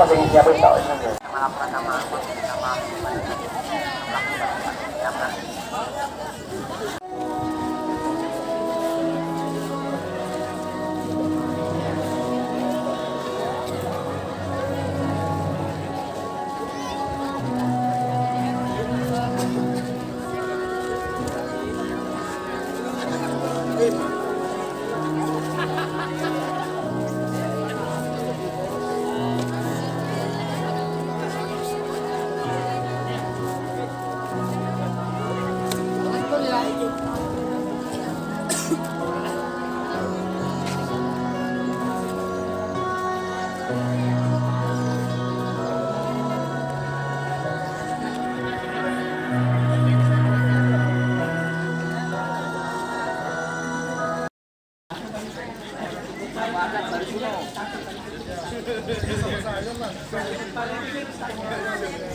sing siapin tok.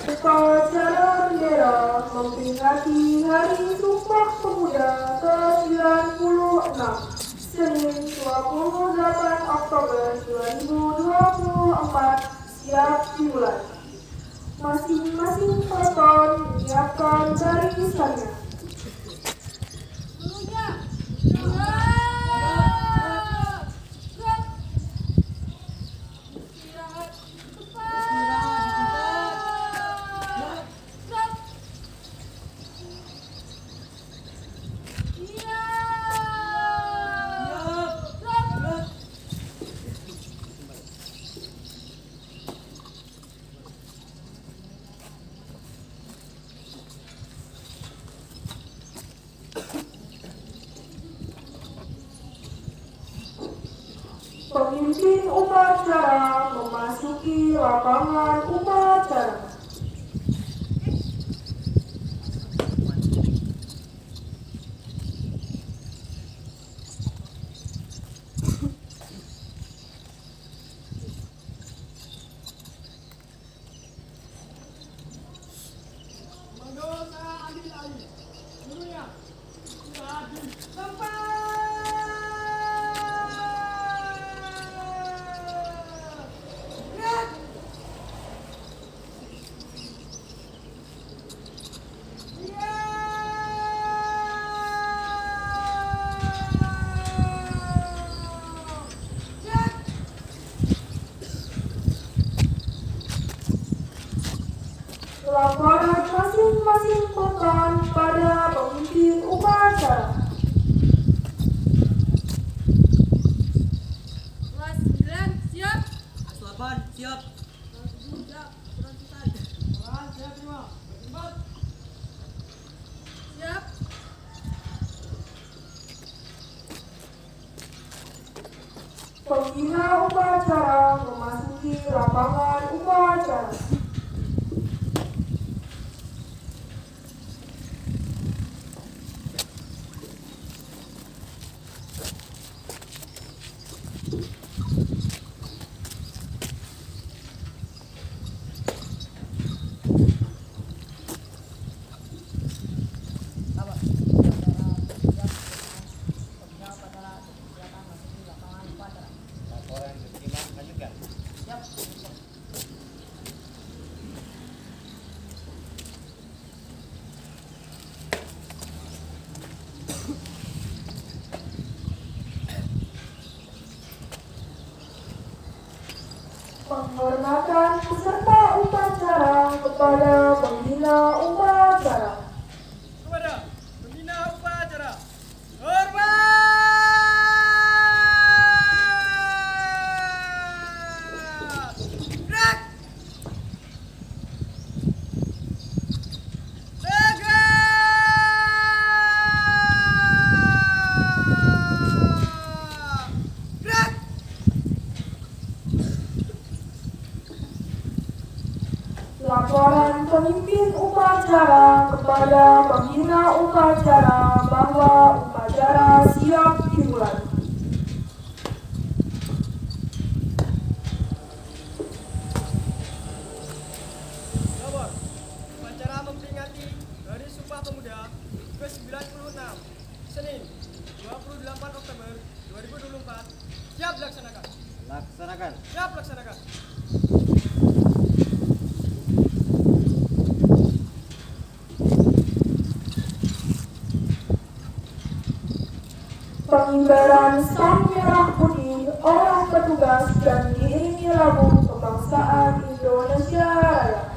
Upacara bendera memperingati Hari Sumpah Pemuda ke-96 Senin 28 Oktober 2024 siap dimulai. Masing-masing peloton menyiapkan barisannya. Pemimpin upacara memasuki lapangan upacara. Laporan masing-masing peloton pada pemimpin upacara. Kelas 9 siap. Kelas 8 siap. Kelas 7 siap. Perantusan. Kelas siap semua. Siap. Pembina upacara memasuki lapangan upacara. Penghormatan peserta upacara kepada pembina upacara. Kepada pembina upacara. Hormat. Gerak. Tegak. Gerak. Laporan pemimpin upacara kepada pembina upacara bahwa upacara siap dimulai. Lapor. Upacara memperingati Hari Sumpah Pemuda ke-96 Senin 28 Oktober 2024 siap dilaksanakan. Laksanakan. Siap laksanakan. Penggalan sang merah putih oleh petugas dan diiringi lagu kebangsaan Indonesia Raya.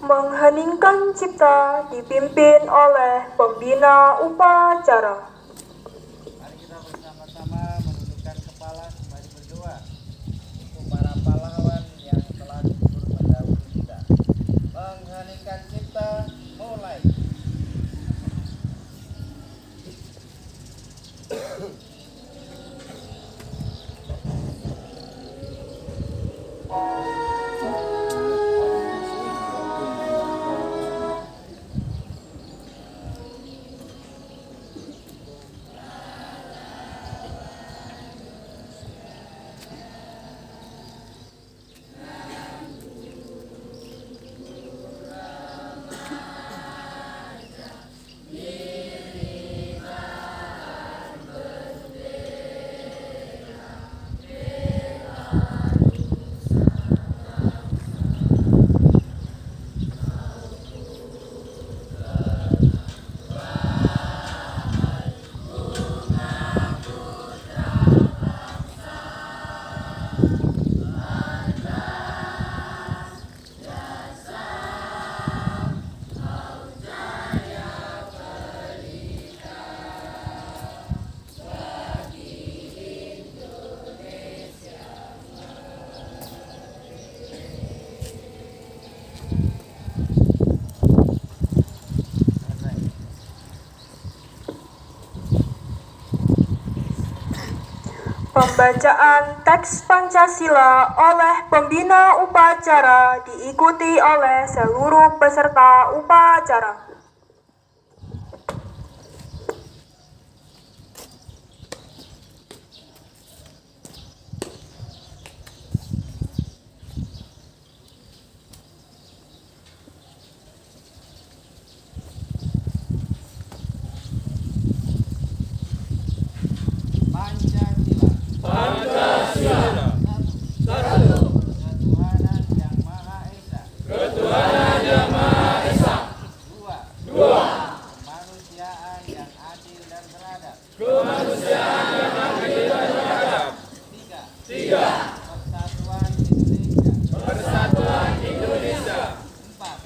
Mengheningkan Cipta dipimpin oleh pembina upacara. Mari kita bersama-sama menundukkan kepala sembari berdoa untuk para pahlawan yang telah gugur mendahului kita. Mengheningkan Cipta, mulai. Pembacaan teks Pancasila oleh pembina upacara diikuti oleh seluruh peserta upacara. Pancasila. Satu. Ketuhanan Yang Maha Esa. Dua. Kemanusiaan yang adil dan beradab. Tiga. Persatuan Indonesia. Empat.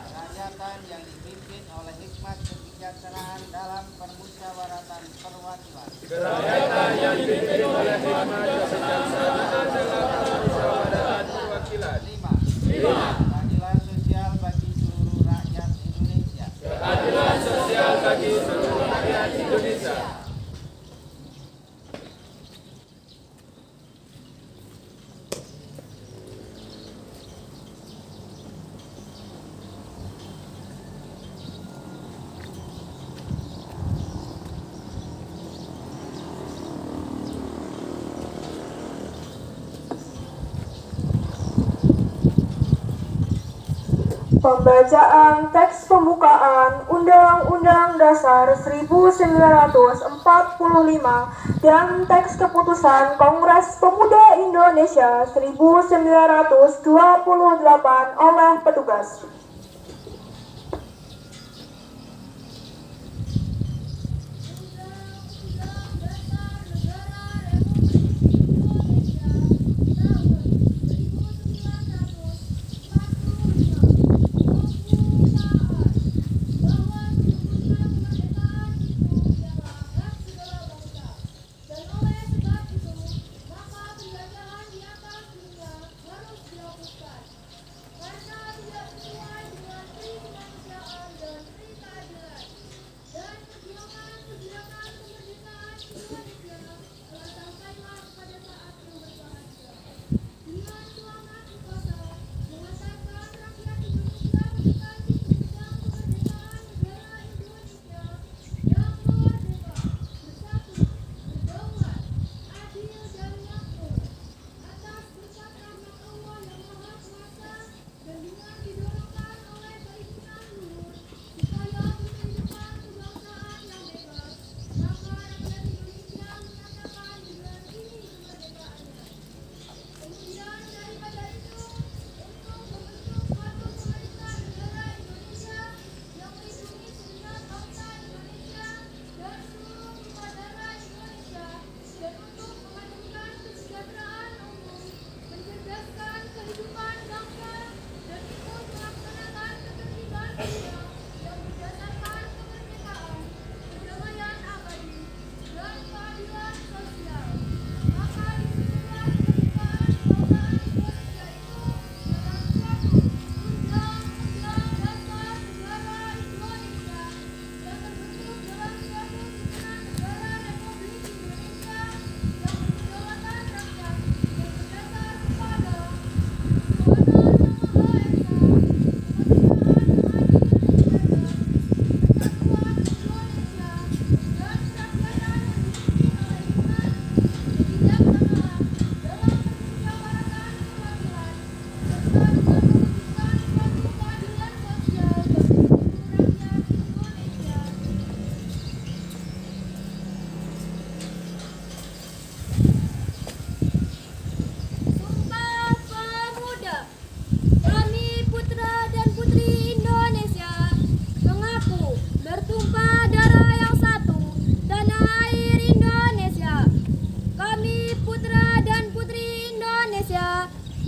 Kerakyatan yang dipimpin oleh hikmat kebijaksanaan dalam permusyawaratan perwakilan. Lima. Keadilan sosial bagi seluruh rakyat Indonesia. Pembacaan teks pembukaan Undang-Undang Dasar 1945 dan teks keputusan Kongres Pemuda Indonesia 1928 oleh petugas. Karena tidak sesuai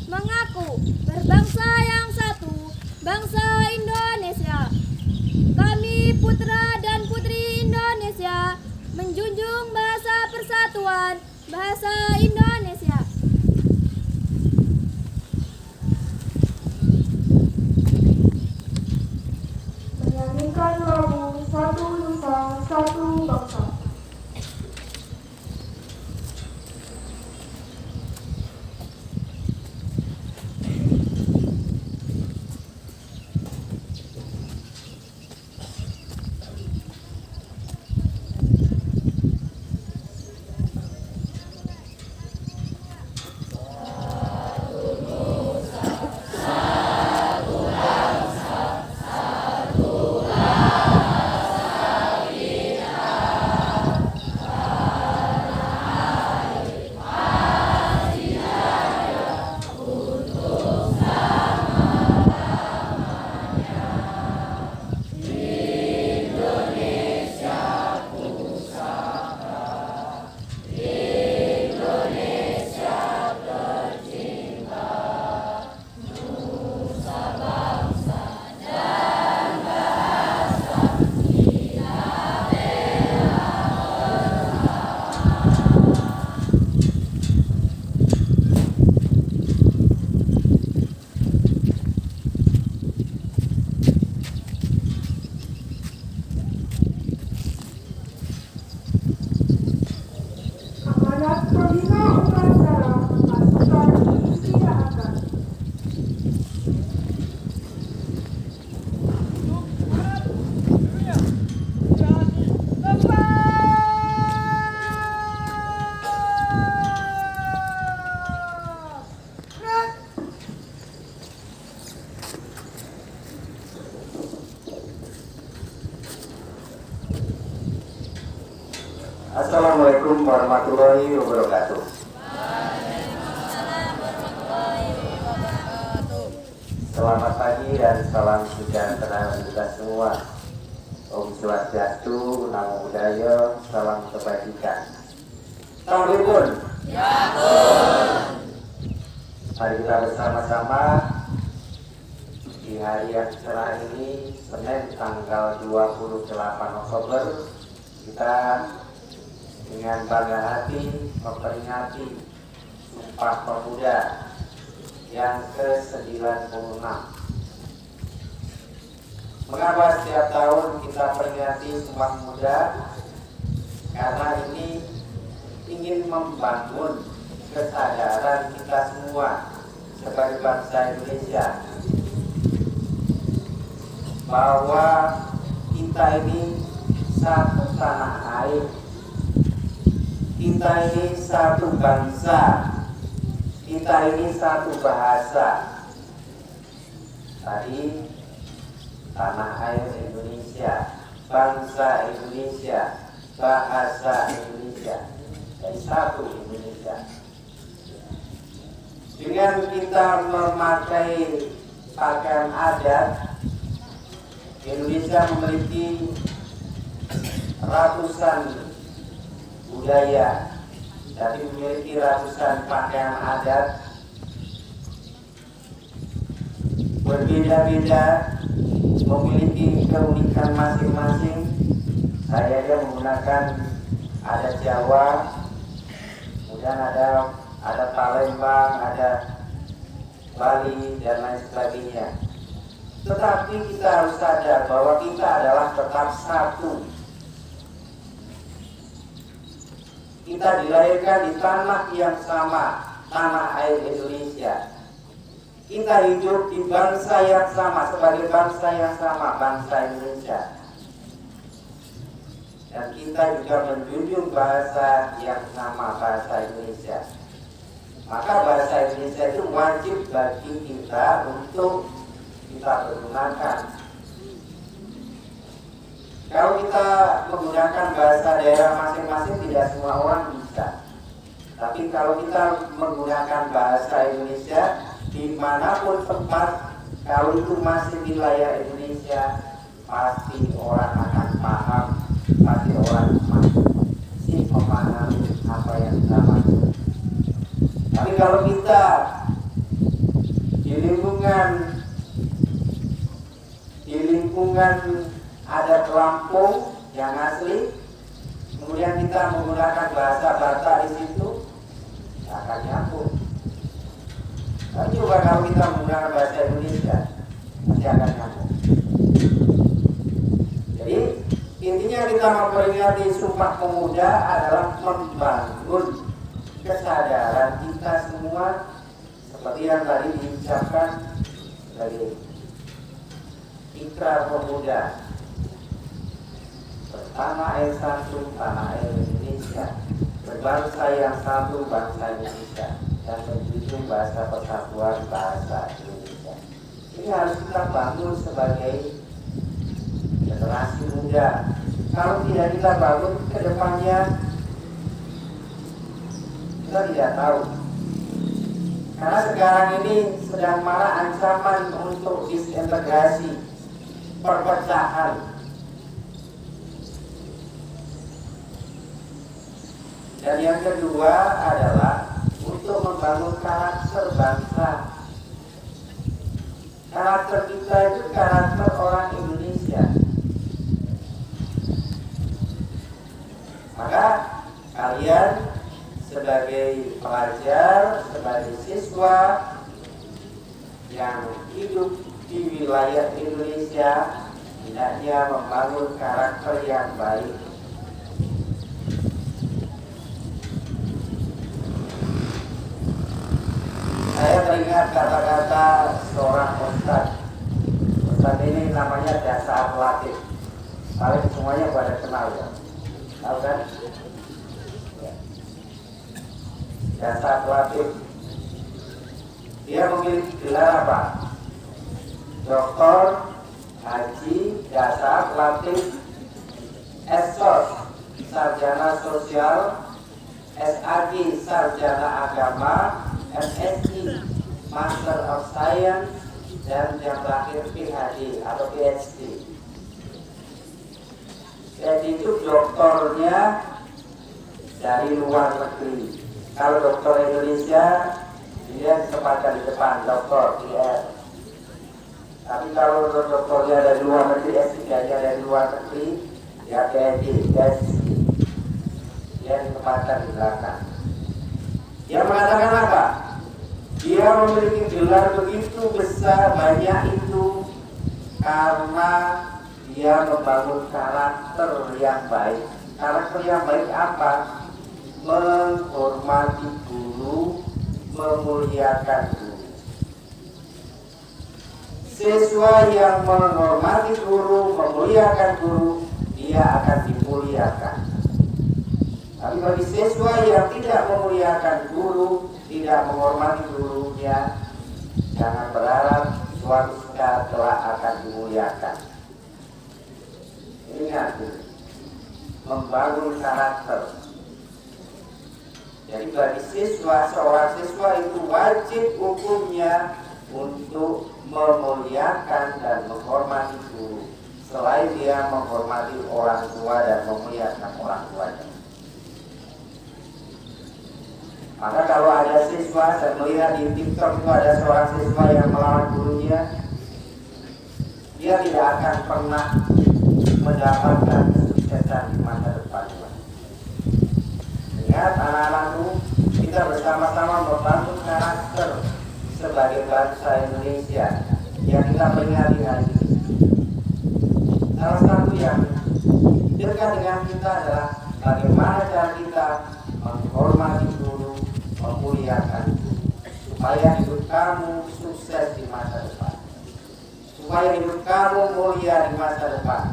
mengaku berbangsa yang satu, bangsa Indonesia. Kami putra dan putri Indonesia menjunjung bahasa persatuan, bahasa Indonesia. Menyanyikan lagu Satu Nusa, Satu Bangsa. Amanat Pembina Upacara pasukan diistirahatkan. Assalamualaikum warahmatullahi wabarakatuh. Selamat pagi dan salam sejahtera untuk kita semua. Om Swastiastu, Namo Buddhaya, salam kebajikan. Assalamualaikum. Mari kita bersama-sama di hari yang cerah ini, Senin tanggal 28 Oktober, kita dengan bangga hati memperingati Sumpah Pemuda yang ke-96. Mengapa setiap tahun kita peringati Sumpah Pemuda? Karena ini ingin membangun kesadaran kita semua sebagai bangsa Indonesia bahwa kita ini satu tanah air, kita ini satu bangsa, kita ini satu bahasa. Tadi tanah air Indonesia, bangsa Indonesia, bahasa Indonesia, dan satu Indonesia. Dengan kita memakai pakaian adat, Indonesia memiliki ratusan budaya, jadi memiliki ratusan pakaian adat berbeda-beda, memiliki keunikan masing-masing. Saya aja menggunakan adat Jawa, kemudian ada Palembang, ada Bali dan lain sebagainya. Tetapi kita harus sadar bahwa kita adalah tetap satu. Kita dilahirkan di tanah yang sama, tanah air Indonesia. Kita hidup di bangsa yang sama, sebagai bangsa yang sama, bangsa Indonesia. Dan kita juga menjunjung bahasa yang sama, bahasa Indonesia. Maka bahasa Indonesia itu wajib bagi kita untuk kita pergunakan. Kalau kita menggunakan bahasa daerah masing-masing, tidak semua orang bisa. Tapi kalau kita menggunakan bahasa Indonesia, dimanapun tempat, kalau itu masih wilayah Indonesia, pasti orang akan paham, pasti orang masih memahami apa yang kita maksud. Tapi kalau kita lingkungan adat Lampung yang asli, kemudian kita menggunakan bahasa Batak di situ, akan nyambung. Tapi coba kalau kita menggunakan bahasa Indonesia, pasti akan nyambung. Jadi intinya kita memperingati Sumpah Pemuda adalah membangun kesadaran kita semua seperti yang tadi diucapkan dari Ikrar Pemuda Tanah Air Satu, Tanah Air Indonesia, berbangsa yang satu, bangsa Indonesia, dan menjunjung bahasa persatuan bahasa Indonesia. Ini harus kita bangun sebagai generasi muda. Kalau tidak kita bangun ke depannya, kita tidak tahu. Karena sekarang ini sedang marak ancaman untuk disintegrasi, perpecahan. Dan yang kedua adalah untuk membangun karakter bangsa. Karakter kita itu karakter orang Indonesia. Maka kalian sebagai pelajar, sebagai siswa yang hidup di wilayah Indonesia, hendaknya membangun karakter yang baik. Saya teringat kata-kata seorang ustadz. Ustadz ini namanya Dasar Latif. Kalian semuanya pada kenal ya? Tahu kan? Ya. Dasar Latif. Dia memiliki gelar apa? Dr. Haji Dasar Latif S.Sos, Sarjana Sosial, SAG Sarjana Agama, MSc Master of Science, dan yang terakhir PhD atau PhD. Jadi itu doktornya dari luar negeri. Kalau doktor Indonesia dia ditempatkan di depan, doktor DR. Tapi kalau doktornya dari luar negeri, S3-nya dari luar negeri, ya PhD, dia ditempatkan di belakang. Dia mengatakan apa? Dia memiliki gelar begitu besar, banyak itu karena dia membangun karakter yang baik. Karakter yang baik apa? Menghormati guru, memuliakan guru. Siswa yang menghormati guru, memuliakan guru, dia akan dimuliakan. Tapi bagi siswa yang tidak memuliakan guru, tidak menghormati gurunya, jangan berharap suatu saat kelak akan dimuliakan. Ingat, membangun karakter. Jadi bagi siswa, seorang siswa itu wajib hukumnya untuk memuliakan dan menghormati guru, selain dia menghormati orang tua dan memuliakan orang tuanya. Maka kalau ada siswa, saya melihat di TikTok itu ada seorang siswa yang melawan gurunya, dia tidak akan pernah mendapatkan kesuksesan di masa depannya. Ingat anak-anakku, kita bersama-sama membangun karakter sebagai bangsa Indonesia yang kita peringati hari ini. Salah satu yang dekat dengan kita adalah bagaimana cara kita menghormati guru, memuliakan guru, supaya hidup kamu sukses di masa depan, supaya hidup kamu mulia di masa depan,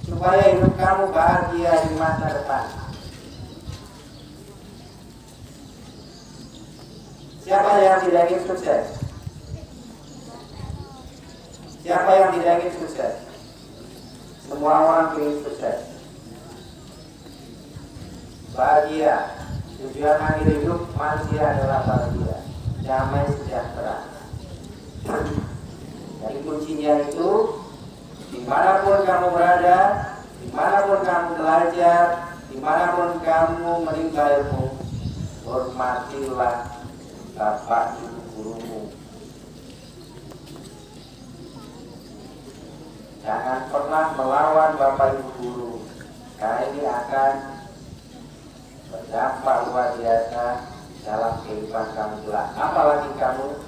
supaya hidup kamu bahagia di masa depan. Siapa yang tidak ingin sukses? Siapa yang tidak ingin sukses? Semua orang ingin sukses, bahagia. Tujuan akhir hidup manusia adalah bahagia, damai, sejahtera. Jadi kuncinya itu, dimanapun kamu berada, dimanapun kamu belajar, dimanapun kamu menimba ilmu, hormatilah bapak ibu gurumu, Jangan pernah melawan Bapak Ibu guru, karena ini akan berdampak luar biasa dalam kehidupan kamu kelak. Apalagi kamu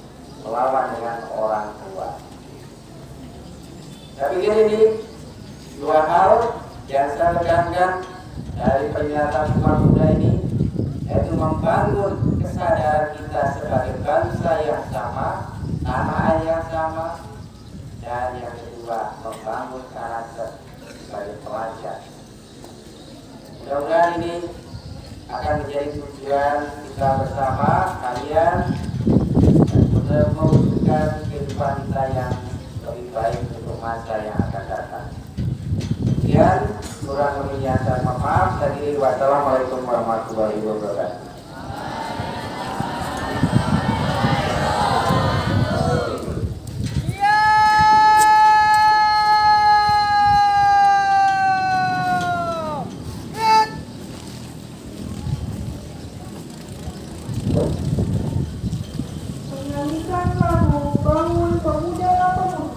melawan dengan orang tua. Saya pikir ini dua hal yang saya tekankan dari penyelenggaraan Sumpah Pemuda ini, yaitu membangun kesadaran kita sebagai bangsa yang sama, tanah air yang sama, dan yang kedua membangun karakter sebagai pelajar. Mudah-mudahan ini akan menjadi tujuan kita bersama kalian dan mewujudkan kehidupan kita yang lebih baik untuk masa yang akan datang. Kemudian kurang lebihnya saya mohon maaf. Wassalamualaikum warahmatullahi wabarakatuh. Menyanyikan lagu Bangun Pemuda Pemudi.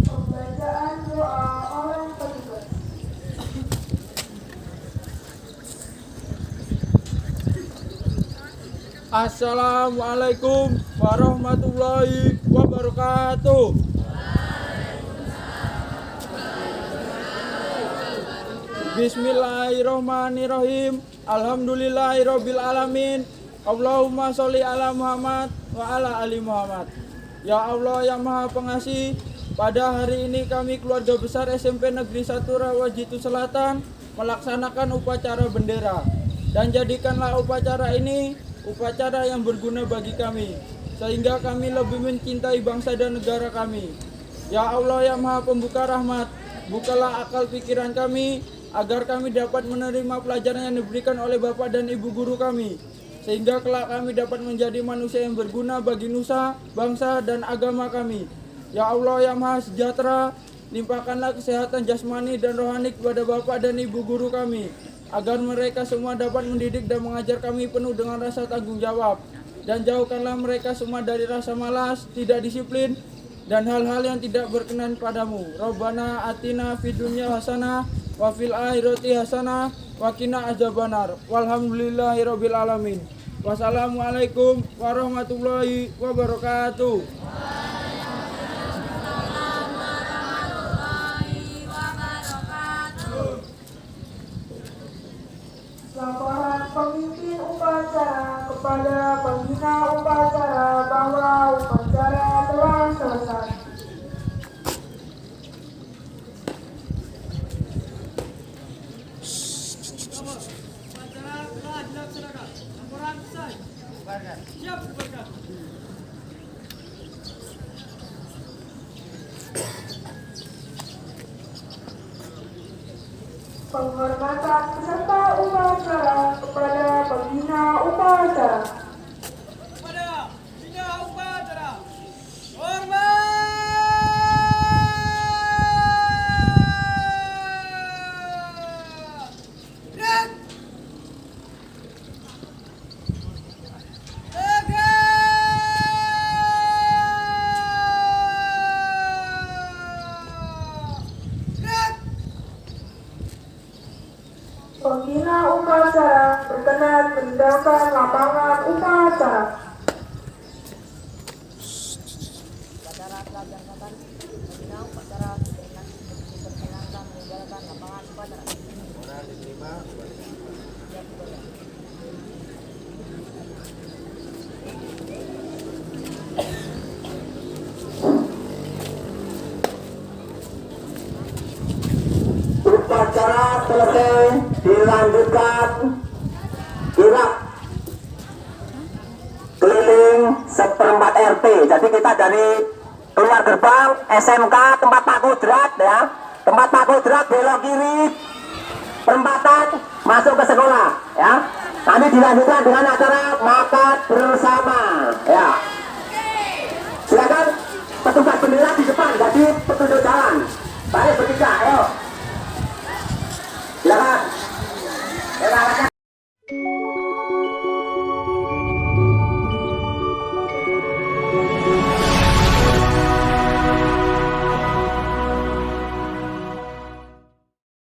Pembacaan doa oleh petugas. Assalamualaikum warahmatullahi wabarakatuh. Bismillahirrahmanirrahim. Alhamdulillahirabbil alamin. Allahumma sholli ala Muhammad wa ala ali Muhammad. Ya Allah yang Maha Pengasih, pada hari ini kami keluarga besar SMP Negeri 1 Rawajitu Selatan melaksanakan upacara bendera, dan jadikanlah upacara ini upacara yang berguna bagi kami, sehingga kami lebih mencintai bangsa dan negara kami. Ya Allah yang Maha Pembuka Rahmat, bukalah akal pikiran kami agar kami dapat menerima pelajaran yang diberikan oleh Bapak dan Ibu guru kami, sehingga kelak kami dapat menjadi manusia yang berguna bagi nusa, bangsa, dan agama kami. Ya Allah yang Maha Sejahtera, limpahkanlah kesehatan jasmani dan rohani kepada Bapak dan Ibu guru kami, agar mereka semua dapat mendidik dan mengajar kami penuh dengan rasa tanggung jawab. Dan jauhkanlah mereka semua dari rasa malas, tidak disiplin, dan hal-hal yang tidak berkenan padamu. Rabbana atina fid dunya hasanah wa fil akhirati hasanah wa qina azabannar. Walhamdulillahirabbil alamin. Wassalamualaikum warahmatullahi wabarakatuh. Laporan pemimpin upacara kepada bahwa upacara telah selesai. Labor, upacara telah dilaksanakan. Laporan selesai. Bubarkan. Siap, bubarkan. Penghormatan peserta upacara kepada pembina upacara. Pada bina upacara. Hormat. Gerak. Tegak. Gerak. Pembina upacara berkenan meninggalkan lapangan upacara. Upacara telah dilaksanakan. Pembina upacara diperkenankan meninggalkan lapangan upacara. Orang diterima. Siap bubarkan. Upacara selesai, dilanjutkan kirap keliling seperempat RT. Jadi kita dari keluar gerbang SMK tempat Pak Kudrat ya, tempat Pak Kudrat belok kiri perempatan masuk ke sekolah ya. Nanti dilanjutkan dengan acara makan bersama ya.